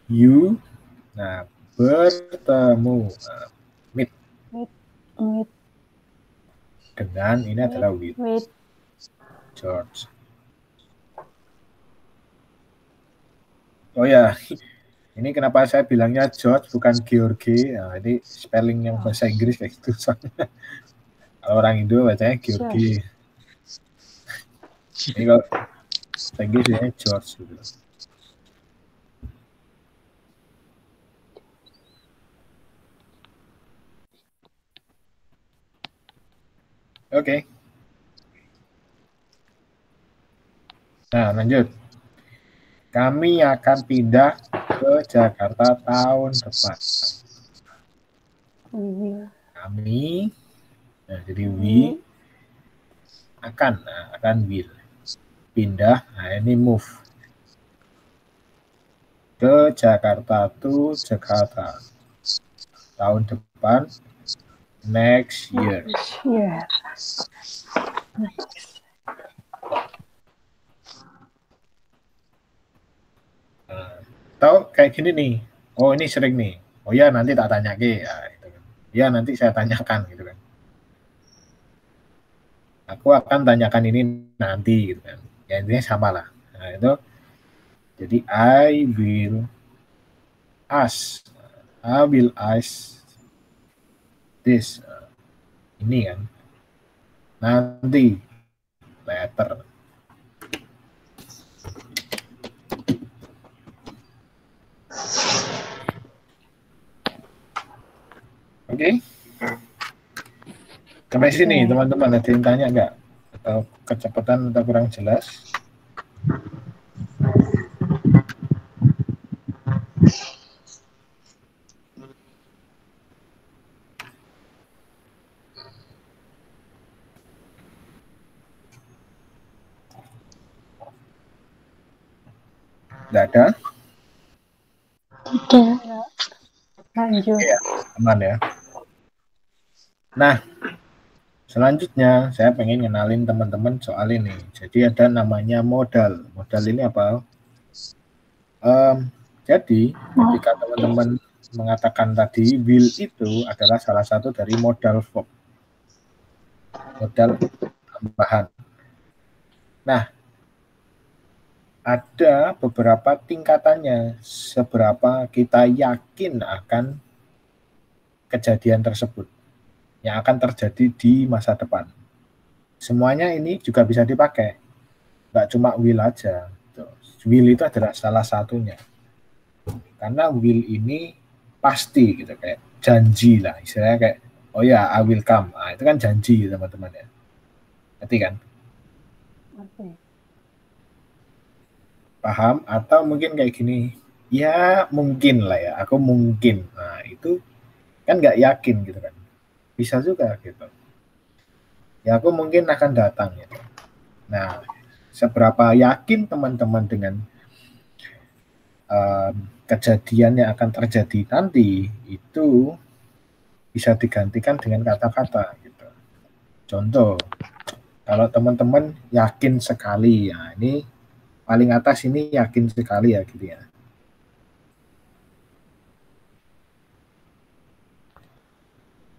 you, nah bertemu, meet dengan ini adalah with George. Oh ya, ini kenapa saya bilangnya George bukan George? Nah, ini spelling yang bahasa Inggris kayak gitu. Kalau orang Indo bacanya George. Ini kalau bahasa Inggris bacanya George gitu. Oke. Nah, lanjut. Kami akan pindah ke Jakarta tahun depan. Kami, nah jadi we akan will pindah. Nah ini move ke Jakarta to Jakarta tahun depan, next year. Tahu kayak gini nih, oh ini sering nih, oh ya nanti tak tanya ke, ya nanti saya tanyakan gitu kan, aku akan tanyakan ini nanti gitu kan, ya intinya sama lah. Nah itu jadi I will ask this, ini kan nanti later. Oke. Sampai sini teman-teman, ada yang tanya nggak? Atau kecepatan atau kurang jelas? Nggak ada? Tidak. Lanjut. Ya, aman ya. Nah, selanjutnya saya pengen ngenalin teman-teman soal ini. Jadi ada namanya modal. Modal ini apa? Jadi ketika teman-teman mengatakan tadi will itu adalah salah satu dari modal verb. Modal tambahan. Nah, ada beberapa tingkatannya seberapa kita yakin akan kejadian tersebut yang akan terjadi di masa depan. Semuanya ini juga bisa dipakai, nggak cuma will aja. Will itu adalah salah satunya, karena will ini pasti gitu, kayak janji lah, istilahnya kayak oh ya I will come, nah, itu kan janji teman-teman ya, ngerti kan? Oke. Paham? Atau mungkin kayak gini, ya mungkin lah ya, aku mungkin, nah itu kan nggak yakin gitu kan, bisa juga gitu, ya aku mungkin akan datang gitu. Nah, seberapa yakin teman-teman dengan kejadian yang akan terjadi nanti itu bisa digantikan dengan kata-kata gitu. Contoh, kalau teman-teman yakin sekali, ya ini paling atas ini yakin sekali ya gitu ya.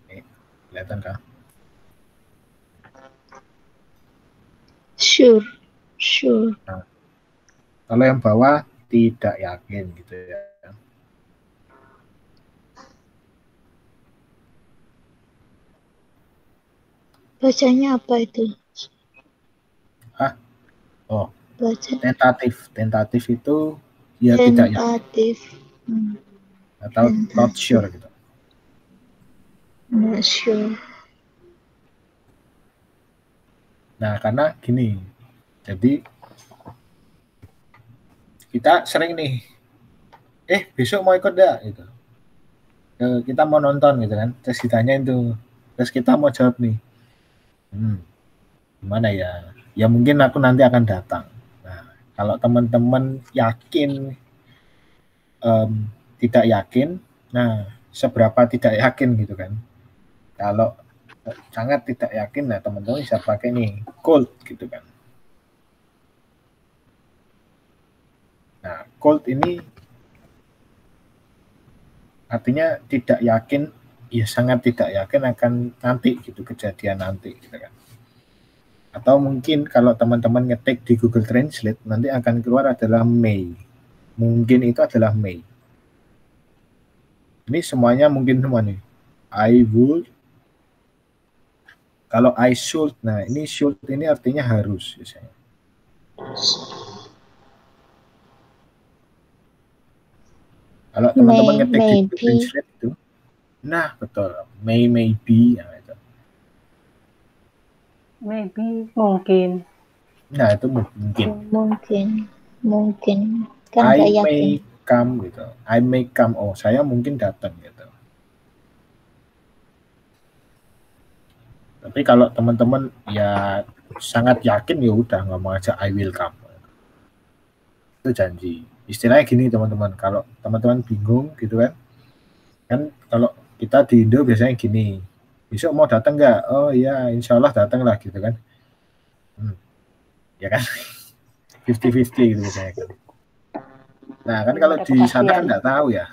Nih, kelihatan kah? Sure. Sure. Nah, kalau yang bawah tidak yakin gitu ya. Bacanya apa itu? Oh, Baca tentatif itu ya tidak yakin tentatif. atau not sure gitu. Not sure. Nah, karena gini, jadi kita sering nih, besok mau ikut gak gitu. Kita mau nonton gitu kan, terus ditanyain tuh, terus kita mau jawab nih, gimana ya? Ya mungkin aku nanti akan datang. Nah, kalau teman-teman yakin, tidak yakin, nah seberapa tidak yakin gitu kan? Kalau sangat tidak yakin, nah teman-teman bisa pakai nih cold gitu kan. Nah, cold ini artinya tidak yakin, ya sangat tidak yakin akan nanti gitu, kejadian nanti gitu kan. Atau mungkin kalau teman-teman ngetik di Google Translate nanti akan keluar adalah may. Mungkin itu adalah may. Ini semuanya mungkin semua nih. I would. Kalau I should, nah ini should ini artinya harus biasanya. Kalau teman-teman ngetik di Google Translate itu, nah betul, maybe, ya itu. Maybe, mungkin. Nah itu mungkin. Mungkin. Kan I nggak may yakin. come gitu. I may come. Oh, saya mungkin datang gitu. Tapi kalau teman-teman ya sangat yakin, ya udah ngomong aja I will come. Itu janji. Istilahnya gini teman-teman, kalau teman-teman bingung gitu kan, kalau kita di Indo biasanya gini, besok mau datang nggak? Oh iya, insya Allah datang lah gitu kan. Ya kan, 50-50 gitu biasanya kan. Nah kan kalau di sana kan nggak tahu ya,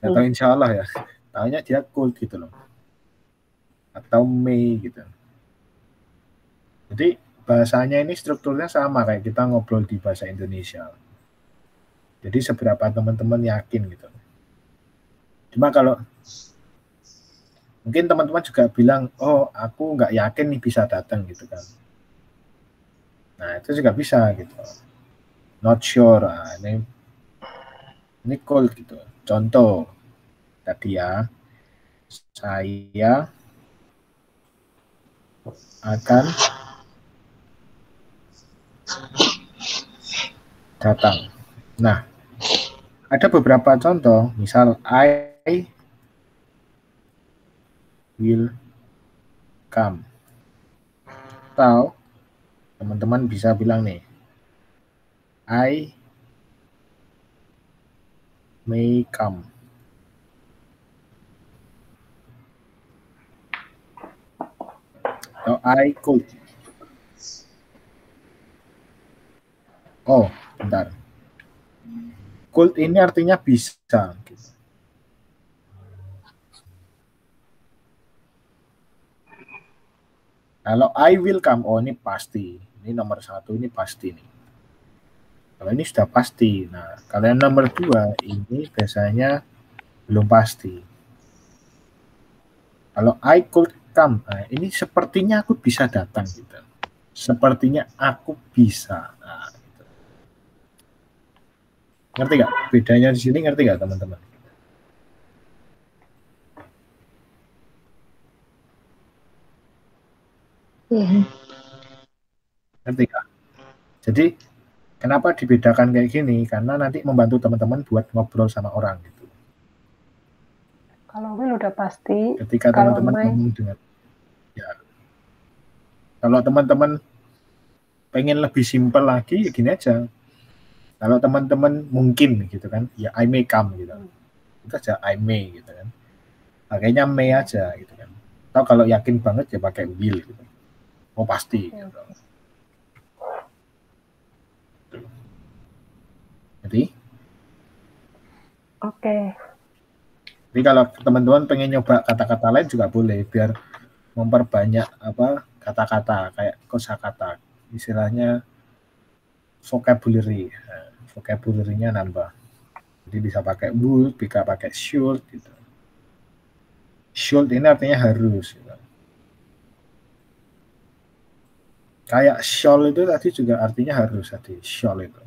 nggak tahu insya Allah ya, tahunya dia cold gitu loh, atau May gitu. Jadi bahasanya ini strukturnya sama kayak kita ngobrol di bahasa Indonesia. Jadi seberapa teman-teman yakin gitu. Cuma kalau mungkin teman-teman juga bilang, oh aku nggak yakin nih bisa datang gitu kan. Nah itu juga bisa gitu. Not sure, nah, ini cold gitu. Contoh tadi ya, saya akan datang. Nah, ada beberapa contoh, misal I will come. Atau teman-teman bisa bilang nih, I may come. Atau I could. Oh, bentar. Could ini artinya bisa. Gitu. Kalau I will come, oh ini pasti. Ini nomor 1, ini pasti nih. Kalau ini sudah pasti. Nah, kalau yang nomor 2 ini biasanya belum pasti. Kalau I could come, nah, ini sepertinya aku bisa datang gitu. Sepertinya aku bisa. Nah, gitu. Ngerti nggak? Bedanya di sini ngerti nggak teman-teman? Ngerti nggak? Jadi kenapa dibedakan kayak gini? Karena nanti membantu teman-teman buat ngobrol sama orang gitu. Kalau will udah pasti. Ketika Kalau teman-teman may, ngomong dengan ya. Kalau teman-teman pengen lebih simpel lagi, ya gini aja. Kalau teman-teman mungkin gitu kan, ya I may come gitu. Itu aja I may gitu kan. Pakainya may aja gitu kan. Atau kalau yakin banget ya pakai will gitu. Oh pasti gitu. Jadi oke. Jadi kalau teman-teman pengen nyoba kata-kata lain juga boleh biar memperbanyak apa kata-kata kayak kosakata, istilahnya vocabulary. Nah, vocabulary-nya nambah. Jadi bisa pakai would, bisa pakai should gitu. Should ini artinya harus gitu. Kayak shall itu tadi juga artinya harus tadi, shall itu.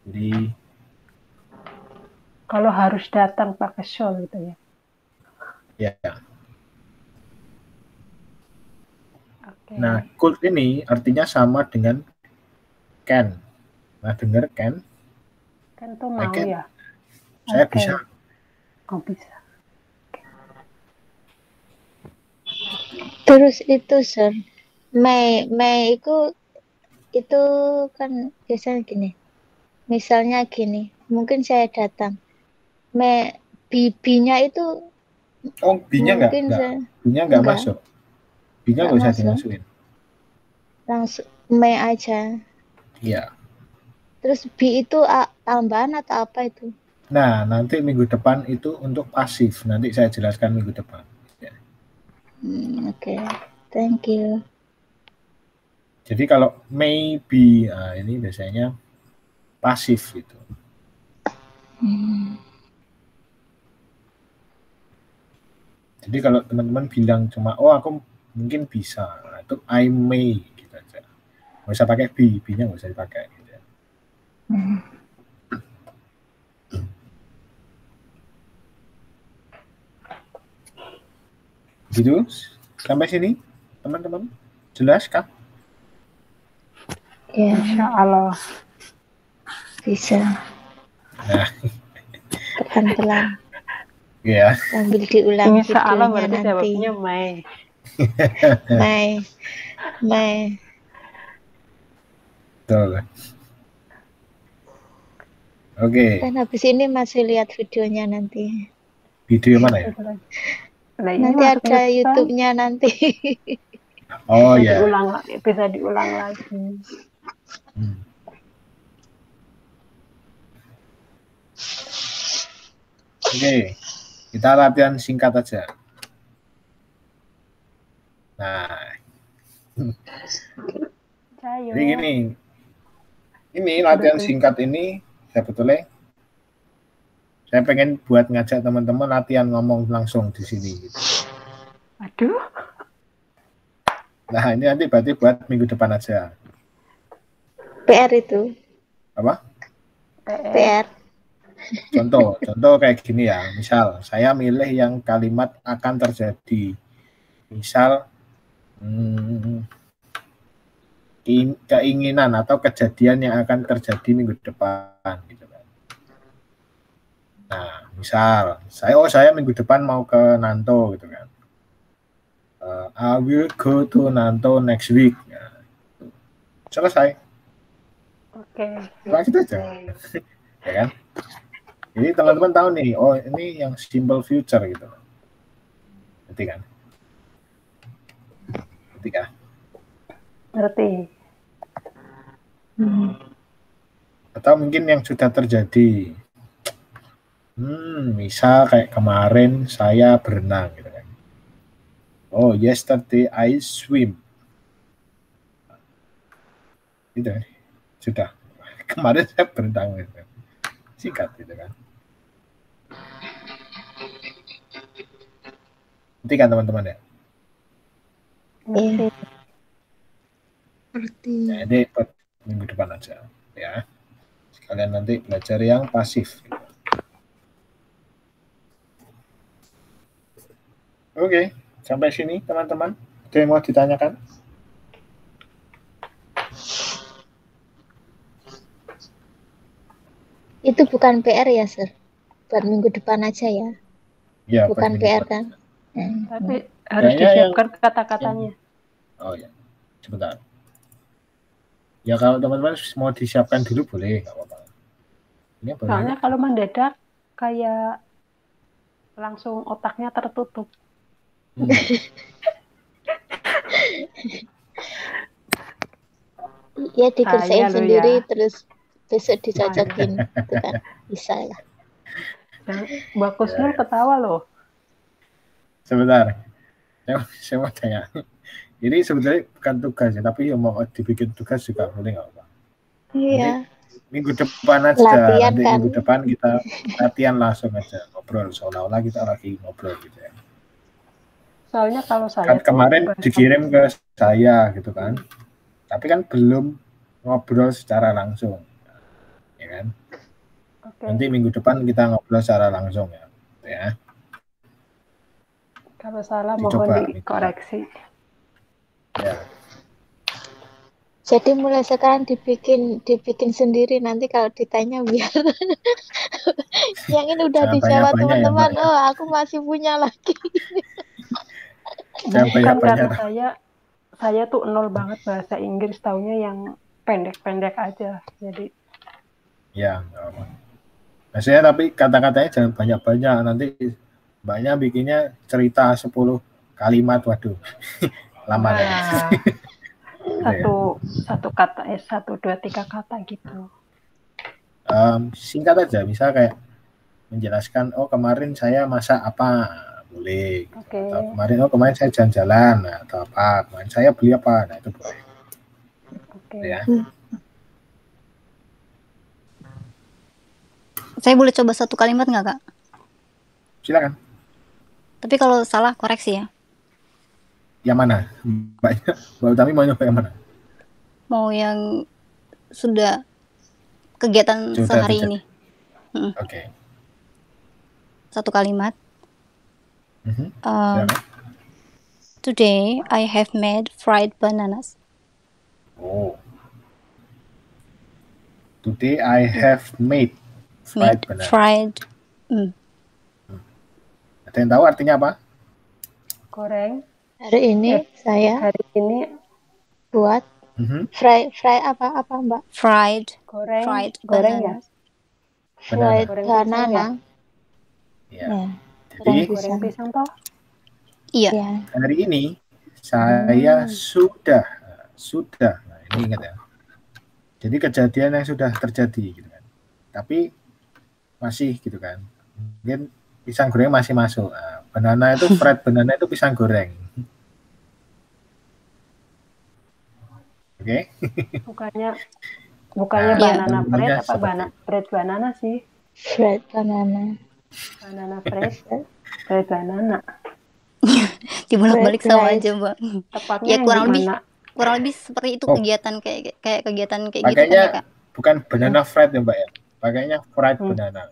Jadi Kalau harus datang pakai shall gitu ya. ya. Oke. Nah, could ini artinya sama dengan can. Nah, dengar can? Kan tuh mau can. ya. Saya Oke. bisa. Oh bisa. Terus itu sir, Mei itu kan biasanya gini. Misalnya gini, mungkin saya datang. B-nya itu Oh, B-nya mungkin B-nya nggak masuk. B-nya nggak usah dimasukin. Langsung Mei aja. Iya. Terus B itu tambahan atau apa itu? Nah, nanti minggu depan itu untuk pasif. Nanti saya jelaskan minggu depan. Ya. Oke. Thank you. Jadi kalau maybe, nah ini biasanya pasif gitu. Jadi kalau teman-teman bilang cuma, oh aku mungkin bisa, nah, itu I may gitu aja. Nggak usah pakai B-nya nggak usah dipakai. Gitu ya. Gitu, sampai sini teman-teman, jelas kah? Ya, Insya Allah. bisa. Nah, Pelan-pelan. ya. Sambil diulang Insya Allah videonya berarti nanti. jawabnya May. May. Betul. Oke. Kan habis ini masih lihat videonya nanti. Video mana ya? Nah, ini Nanti masuk ada YouTube. YouTube-nya nanti. Oh ya. Bisa diulang lagi. Oke, kita latihan singkat aja. Nah, jadi gini, ini latihan singkat ini sebetulnya saya pengen buat ngajak teman-teman latihan ngomong langsung di sini. Gitu. Aduh. Nah, ini nanti berarti buat minggu depan aja. PR itu. Apa? PR. Contoh kayak gini ya. Misal saya milih yang kalimat akan terjadi. Misal keinginan atau kejadian yang akan terjadi minggu depan gitu kan. Nah, misal saya minggu depan mau ke Nanto gitu kan. I will go to Nanto next week. Nah, selesai. Oke. Lanjut aja. Ya kan? Jadi teman-teman tahu nih, oh ini yang simple future gitu. Ngerti kan? Ngerti kan? Ngerti. Atau mungkin yang sudah terjadi. Misal kayak kemarin saya berenang gitu kan. Oh, yesterday I swim. Gitu. Sudah. Kemarin saya berendang gitu. Singkat gitu kan. Nanti kan teman-teman ya. Iya. Ya, ini buat minggu depan aja ya. Kalian nanti belajar yang pasif. Gitu. Oke, sampai sini teman-teman. Ada yang mau ditanyakan? Itu bukan PR ya, Sir? Buat minggu depan aja ya? Ya, Bukan buat PR minggu kan? Tapi harus Kayaknya disiapkan kata-katanya. Oh ya, sebentar. Ya kalau teman-teman mau disiapkan dulu boleh, nggak apa-apa. Ini boleh. Soalnya kalau mendadak kayak langsung otaknya tertutup. Ya dikerjain Saya loh sendiri ya. terus besok dicocokin gitu kan. Bisa lah. Dan Mbak Kusnul Ya. ketawa loh. Sebentar. Saya mau tanya. Ini sebetulnya bukan tugas ya, tapi yang mau dibikin tugas juga boleh nggak apa-apa. Iya. Minggu depan aja. Latihan Nanti kan. minggu depan kita latihan langsung aja ngobrol seolah-olah kita lagi ngobrol gitu ya. Soalnya kalau saya Kan kemarin dikirim ke saya gitu kan. Tapi kan belum ngobrol secara langsung. Ya kan? Oke. Nanti minggu depan kita ngobrol secara langsung ya. Ya. Kalau salah Dicoba, mohon dikoreksi. Ya. Jadi mulai sekarang dibikin sendiri, nanti kalau ditanya biar yang ini udah Jangan dijawab banyak-banyak ya, teman-teman. Mbak, ya. Oh, aku masih punya lagi. Jangan Bukan banyak-banyak. karena saya tuh nol banget bahasa Inggris, taunya yang pendek-pendek aja. Jadi Ya, nggak apa. Maksudnya tapi kata-katanya jangan banyak-banyak. Nanti Mbaknya bikinnya cerita 10 kalimat, waduh. Lama kan. satu kata, 1, 2, 3 kata gitu. Singkat aja, misal kayak menjelaskan, oh kemarin saya masak apa, boleh. Oke. Atau kemarin saya jalan-jalan, atau apa, kemarin saya beli apa, nah itu boleh. Oke. Ya. Saya boleh coba 1 kalimat nggak, Kak? Silakan. Tapi kalau salah koreksi ya. Yang mana? Mbak Utami mau nyoba yang mana? Mau yang sudah kegiatan sehari ini. Oke. 1 kalimat. Silakan. Today I have made fried bananas. Oh. Today I have made fried banana. Ada yang tahu artinya apa? Goreng. Hari ini saya buat fry apa Mbak? Fried Goreng bananas. Fried banana. Ya. Jadi goreng pisang toh? Iya. Hari ini saya sudah. Nah, ini ingat ya. Jadi kejadian yang sudah terjadi gitu kan. Tapi masih gitu kan. Mungkin pisang goreng masih masuk. Nah, banana itu fried banana itu pisang goreng. Oke. Bukannya banana bread apa bread banana sih? Fried banana. Banana bread. Bread banana. Dibolak-balik sama aja, Mbak. Tepatnya Ya kurang lebih seperti itu kegiatan kayak kegiatan kayak gitu kan ya, Kak. Bukan banana fried ya, Mbak ya. Pakainya fried banana.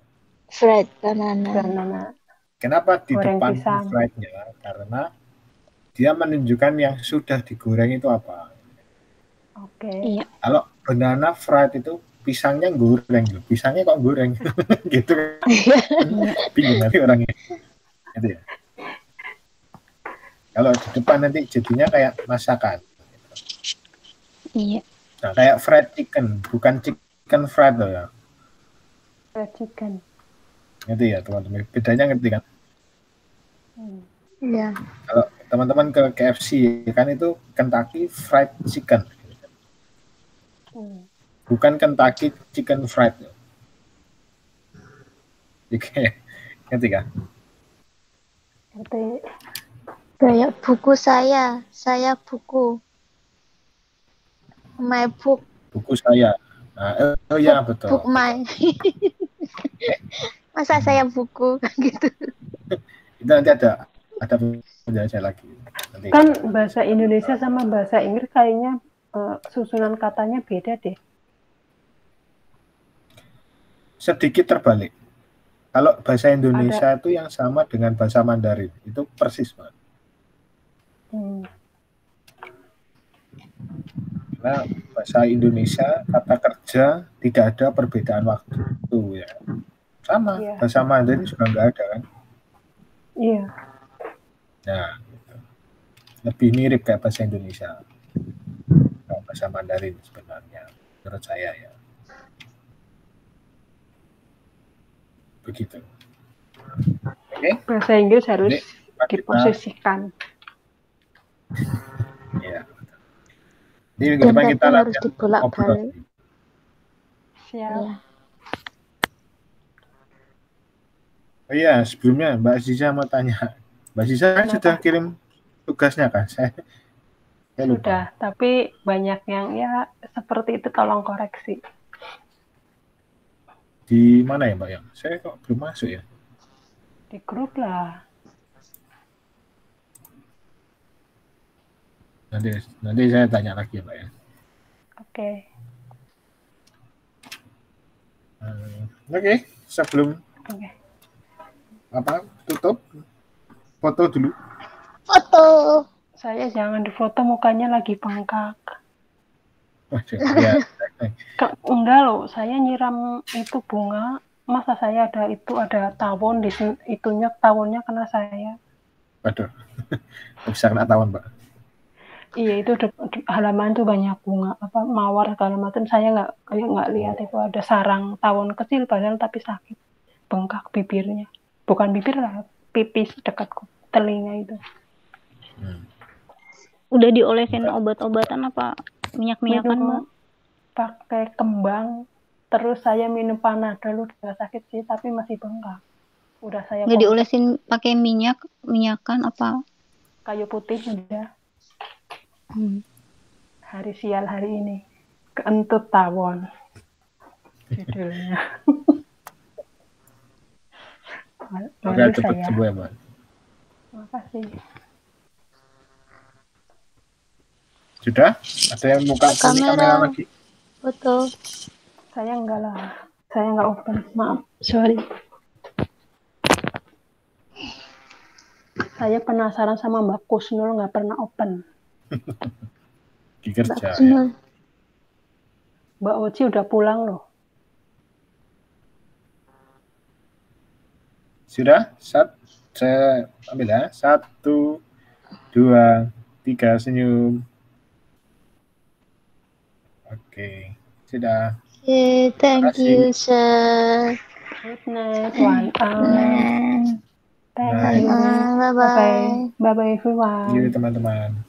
Fried banana. Kenapa di goreng depan pisang. fried-nya? Karena dia menunjukkan yang sudah digoreng itu apa. Oke. Iya. Kalau banana fried itu pisangnya goreng, pisangnya kok goreng, gitu kan? Bingung nanti orangnya. Gitu ya. Kalau di depan nanti jadinya kayak masakan. Iya. Nah, kayak fried chicken, bukan chicken fried loh ya. Fried chicken. Gitu ya teman-teman. Bedanya ngerti kan? Iya. Kalau teman-teman ke KFC kan itu Kentucky Fried Chicken. Bukan Kentucky Chicken Fried. Oke, ngerti kan? Ngerti. Kayak buku saya buku. My book. Buku saya. Oh ya betul. Bookmark. Masa saya buku gitu. Itu nanti ada penjelasan lagi. Nanti. Kan bahasa Indonesia sama bahasa Inggris kayaknya susunan katanya beda deh. Sedikit terbalik. Kalau bahasa Indonesia itu yang sama dengan bahasa Mandarin, itu persis, Pak. Karena bahasa Indonesia kata kerja tidak ada perbedaan waktu ya. Sama, bahasa Mandarin juga nggak ada kan? Iya. Nah, gitu. Lebih mirip kayak bahasa Indonesia. Kayak bahasa Mandarin sebenarnya, menurut saya ya. Begitu. Oke. Bahasa Inggris harus diposisikan. Iya. Ini ke depan kita harus dibolak-balik. Siap. Ya. Oh iya, sebelumnya Mbak Aziza mau tanya. Mbak Aziza kan sudah kirim tugasnya kan? Saya lupa. Sudah, tapi banyak yang ya seperti itu, tolong koreksi. Di mana ya Mbak yang? Saya kok belum masuk ya? Di grup lah. Nanti saya tanya lagi ya Mbak ya. Oke. Oke, sebelum tutup, foto dulu. Foto. Saya jangan difoto, mukanya lagi bengkak. Ya. Enggak loh, saya nyiram itu bunga, masa saya ada tawon di itunya, tawonnya kena saya. Waduh, bisa kena tawon Mbak. Iya, itu halaman tuh banyak bunga, mawar segala macam. Saya nggak lihat itu ada sarang tawon kecil padahal, tapi sakit, bengkak bibirnya. Bukan bibir lah, pipis dekat telinga itu. Udah diolesin obat-obatan apa minyak-minyakan, Mbak? Pakai kembang, terus saya minum Panadol, udah sakit sih, tapi masih bengkak. Udah saya nggak diolesin pakai minyakan apa? Kayu putih udah. Hari sial hari ini, keentut tawon judulnya. Udah cepat sembuh ya Mbak. Makasih. Sudah? Ada yang buka kamera lagi? Betul. Saya enggak lah. Saya enggak open. Maaf. Sorry. Saya penasaran sama Mbak Kusnul, nggak pernah open. Di kerja ya. Mbak Oci udah pulang loh. Sudah? Saya ambil ya. 1, 2, 3, senyum. Oke, sudah. Thank you, sir. Good night, one Thank you. Bye-bye. Bye-bye, everyone. See you, teman-teman.